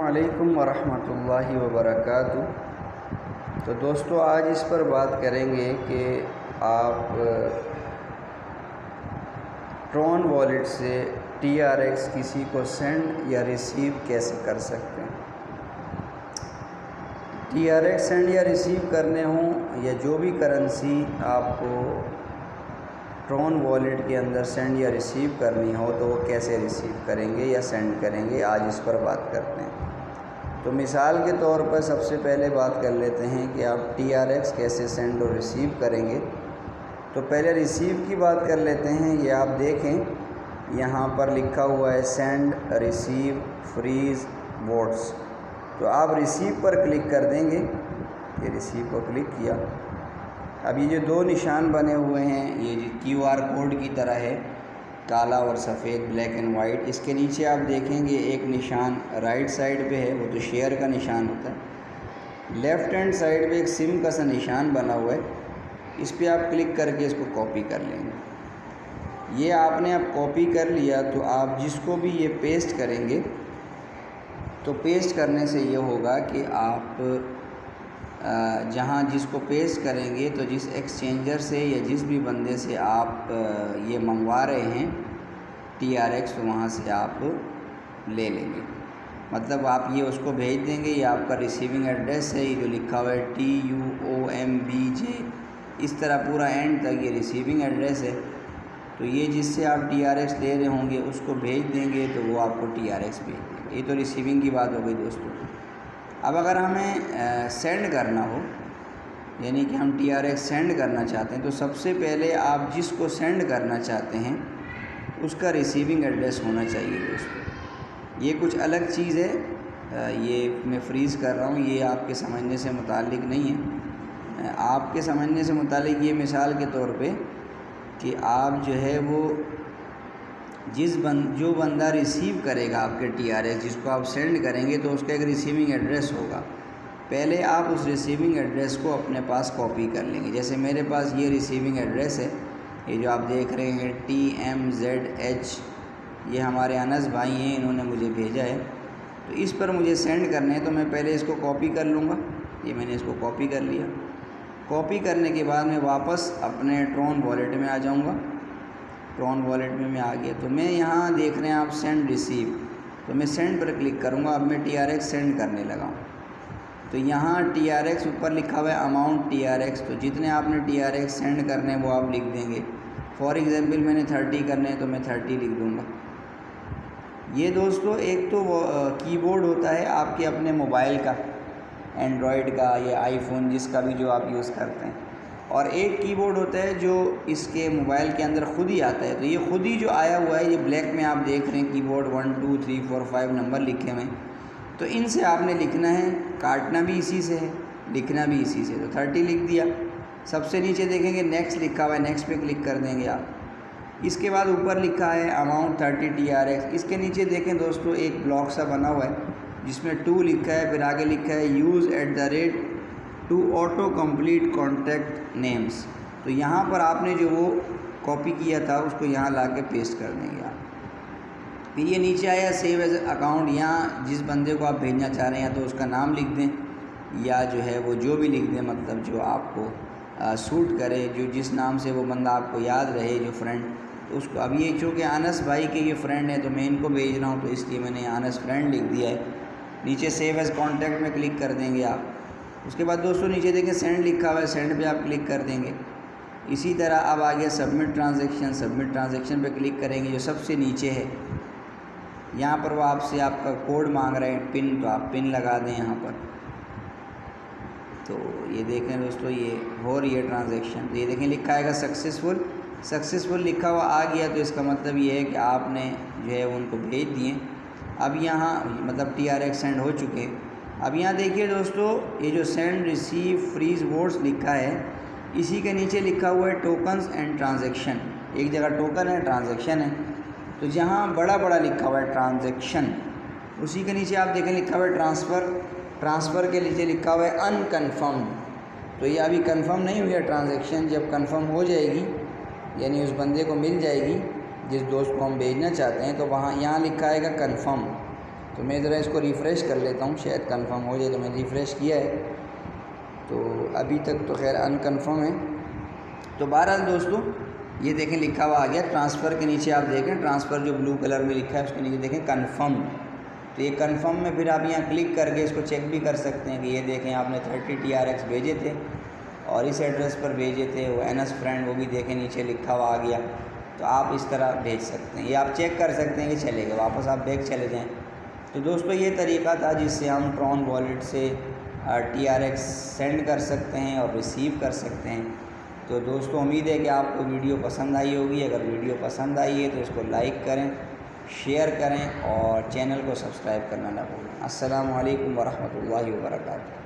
علیکم ورحمۃ اللہ وبرکاتہ۔ تو دوستو آج اس پر بات کریں گے کہ آپ ٹرون والیٹ سے TRX کسی کو سینڈ یا ریسیو کیسے کر سکتے ہیں۔ TRX سینڈ یا ریسیو کرنے ہوں یا جو بھی کرنسی آپ کو ٹرون والیٹ کے اندر سینڈ یا ریسیو کرنی ہو تو وہ کیسے ریسیو کریں گے یا سینڈ کریں گے، آج اس پر بات کرتے ہیں۔ تو مثال کے طور پر سب سے پہلے بات کر لیتے ہیں کہ آپ TRX کیسے سینڈ اور ریسیو کریں گے۔ تو پہلے ریسیو کی بات کر لیتے ہیں۔ یہ آپ دیکھیں یہاں پر لکھا ہوا ہے سینڈ ریسیو فریز ووٹس، تو آپ ریسیو پر کلک کر دیں گے۔ یہ ریسیو پر کلک کیا، اب یہ جو دو نشان بنے ہوئے ہیں یہ QR کوڈ کی طرح ہے، کالا اور سفید، بلیک اینڈ وائٹ۔ اس کے نیچے آپ دیکھیں گے ایک نشان رائٹ سائڈ پہ ہے، وہ تو شیئر کا نشان ہوتا ہے۔ لیفٹ ہینڈ سائڈ پہ ایک سم کا سا نشان بنا ہوا ہے، اس پہ آپ کلک کر کے اس کو کاپی کر لیں گے۔ یہ آپ نے اب کاپی کر لیا تو آپ جس کو بھی یہ پیسٹ کریں گے تو پیسٹ کرنے سے یہ ہوگا کہ آپ جہاں جس کو پیسٹ کریں گے تو جس ایکسچینجر سے یا جس بھی بندے سے آپ یہ منگوا رہے ہیں TRX، تو وہاں سے آپ لے لیں گے۔ مطلب آپ یہ اس کو بھیج دیں گے، یہ آپ کا ریسیونگ ایڈریس ہے، یہ جو لکھا ہوا ہے TUOMBJ، اس طرح پورا اینڈ تک یہ ریسیونگ ایڈریس ہے۔ تو یہ جس سے آپ TRX لے رہے ہوں گے اس کو بھیج دیں گے تو وہ آپ کو TRX بھیج دیں گے۔ یہ تو ریسیونگ کی بات ہو گئی دوستوں۔ اب اگر ہمیں سینڈ کرنا ہو، یعنی کہ ہم TRX سینڈ کرنا چاہتے ہیں، تو سب سے پہلے آپ جس کو سینڈ کرنا چاہتے ہیں اس کا ریسیونگ ایڈریس ہونا چاہیے دوستوں۔ یہ کچھ الگ چیز ہے، یہ میں فریز کر رہا ہوں، یہ آپ کے سمجھنے سے متعلق نہیں ہے۔ آپ کے سمجھنے سے متعلق یہ مثال کے طور پہ کہ آپ جو ہے وہ جو بندہ ریسیو کرے گا آپ کے TRX، جس کو آپ سینڈ کریں گے تو اس کا ایک ریسیونگ ایڈریس ہوگا۔ پہلے آپ اس ریسیونگ ایڈریس کو اپنے پاس کاپی کر لیں گے۔ جیسے میرے پاس یہ ریسیونگ ایڈریس ہے، یہ جو آپ دیکھ رہے ہیں TMZH، یہ ہمارے انس بھائی ہیں، انہوں نے مجھے بھیجا ہے۔ تو اس پر مجھے سینڈ کرنے ہیں تو میں پہلے اس کو کاپی کر لوں گا۔ یہ میں نے اس کو کاپی کر لیا۔ کاپی کرنے کے بعد میں واپس اپنے ٹرون والیٹ میں آ جاؤں گا۔ ٹرون والیٹ میں آ گیا تو میں یہاں دیکھ رہے ہیں آپ سینڈ ریسیو، تو میں سینڈ پر کلک کروں گا۔ اب میں TRX سینڈ کرنے لگا ہوں، تو یہاں TRX اوپر لکھا ہوا ہے اماؤنٹ TRX، تو جتنے آپ نے TRX سینڈ کرنے ہیں وہ آپ لکھ دیں گے۔ فار ایگزامپل میں نے 30 کرنے ہیں تو میں 30 لکھ دوں گا۔ یہ دوستو ایک تو کی بورڈ ہوتا ہے آپ کے اپنے موبائل کا، اینڈرائڈ کا یا آئی فون، جس کا بھی جو آپ یوز کرتے ہیں، اور ایک کی بورڈ ہوتا ہے جو اس کے موبائل کے اندر خود ہی آتا ہے۔ تو یہ خود ہی جو آیا ہوا ہے، یہ بلیک میں آپ دیکھ رہے ہیں کی بورڈ 1 2 3 4 5 نمبر لکھے ہوئے ہیں، تو ان سے آپ نے لکھنا ہے، کاٹنا بھی اسی سے ہے، لکھنا بھی اسی سے۔ تو 30 لکھ دیا۔ سب سے نیچے دیکھیں گے نیکسٹ لکھا ہوا ہے، نیکسٹ پہ کلک کر دیں گے آپ۔ اس کے بعد اوپر لکھا ہے اماؤنٹ 30 TRX، اس کے نیچے دیکھیں دوستو ایک بلاک سا بنا ہوا ہے جس میں 2 لکھا ہے، پھر آگے لکھا ہے use@to auto complete contact names۔ تو یہاں پر آپ نے جو وہ کاپی کیا تھا اس کو یہاں لا کے پیسٹ کر دیں گے آپ۔ پھر یہ نیچے آیا سیو ایز اکاؤنٹ، یہاں جس بندے کو آپ بھیجنا چاہ رہے ہیں تو اس کا نام لکھ دیں یا جو ہے وہ جو بھی لکھ دیں، مطلب جو آپ کو سوٹ کرے، جو جس نام سے وہ بندہ آپ کو یاد رہے، جو فرینڈ اس کو۔ اب یہ چونکہ انس بھائی کے یہ فرینڈ ہے تو میں ان کو بھیج رہا ہوں، تو اس لیے میں نے انس فرینڈ لکھ دیا ہے۔ نیچے سیو ایز کانٹیکٹ میں کلک کر دیں گے آپ۔ اس کے بعد دوستو نیچے دیکھیں سینڈ لکھا ہوا ہے، سینڈ پہ آپ کلک کر دیں گے۔ اسی طرح اب آگے سبمٹ ٹرانزیکشن، سبمٹ ٹرانزیکشن پہ کلک کریں گے، جو سب سے نیچے ہے۔ یہاں پر وہ آپ سے آپ کا کوڈ مانگ رہے ہیں پن، تو آپ پن لگا دیں یہاں پر۔ تو یہ دیکھیں دوستو یہ ہو رہی ہے ٹرانزیکشن، تو یہ دیکھیں لکھا آئے گا سکسیسفل لکھا ہوا آ گیا، تو اس کا مطلب یہ ہے کہ آپ نے جو ہے ان کو بھیج دیے۔ اب یہاں مطلب TRX سینڈ ہو چکے۔ اب یہاں دیکھیے دوستو یہ جو سینڈ ریسیو فریز ووٹس لکھا ہے، اسی کے نیچے لکھا ہوا ہے ٹوکنز اینڈ ٹرانزیکشن۔ ایک جگہ ٹوکن ہے، ٹرانزیکشن ہے، تو جہاں بڑا لکھا ہوا ہے ٹرانزیکشن، اسی کے نیچے آپ دیکھیں لکھا ہوا ہے ٹرانسفر کے نیچے لکھا ہوا ہے انکنفرمڈ۔ تو یہ ابھی کنفرم نہیں ہوئی ہے ٹرانزیکشن، جب کنفرم ہو جائے گی یعنی اس بندے کو مل جائے گی جس دوست کو ہم بھیجنا چاہتے ہیں، تو یہاں لکھا آئے گا کنفرم۔ تو میں ذرا اس کو ریفریش کر لیتا ہوں، شاید کنفرم ہو جائے۔ تو میں ریفریش کیا ہے تو ابھی تک تو خیر انکنفرم ہے۔ تو بہرحال دوستوں یہ دیکھیں لکھا ہوا آ گیا ٹرانسفر کے نیچے، آپ دیکھیں ٹرانسفر جو بلو کلر میں لکھا ہے اس کے نیچے دیکھیں کنفرم۔ تو یہ کنفرم میں پھر آپ یہاں کلک کر کے اس کو چیک بھی کر سکتے ہیں کہ یہ دیکھیں آپ نے 30 TRX بھیجے تھے اور اس ایڈریس پر بھیجے تھے، وہ NS فرینڈ وہ بھی دیکھیں نیچے لکھا ہوا آ گیا۔ تو آپ اس طرح بھیج سکتے ہیں، یہ آپ چیک کر سکتے ہیں کہ چلے گا، واپس آپ بیک چلے جائیں۔ تو دوستو یہ طریقہ تھا جس سے ہم ٹرون والیٹ سے TRX سینڈ کر سکتے ہیں اور ریسیو کر سکتے ہیں۔ تو دوستو امید ہے کہ آپ کو ویڈیو پسند آئی ہوگی۔ اگر ویڈیو پسند آئی ہے تو اس کو لائک کریں، شیئر کریں اور چینل کو سبسکرائب کرنا نہ بھولیں۔ السلام علیکم ورحمۃ اللہ وبرکاتہ۔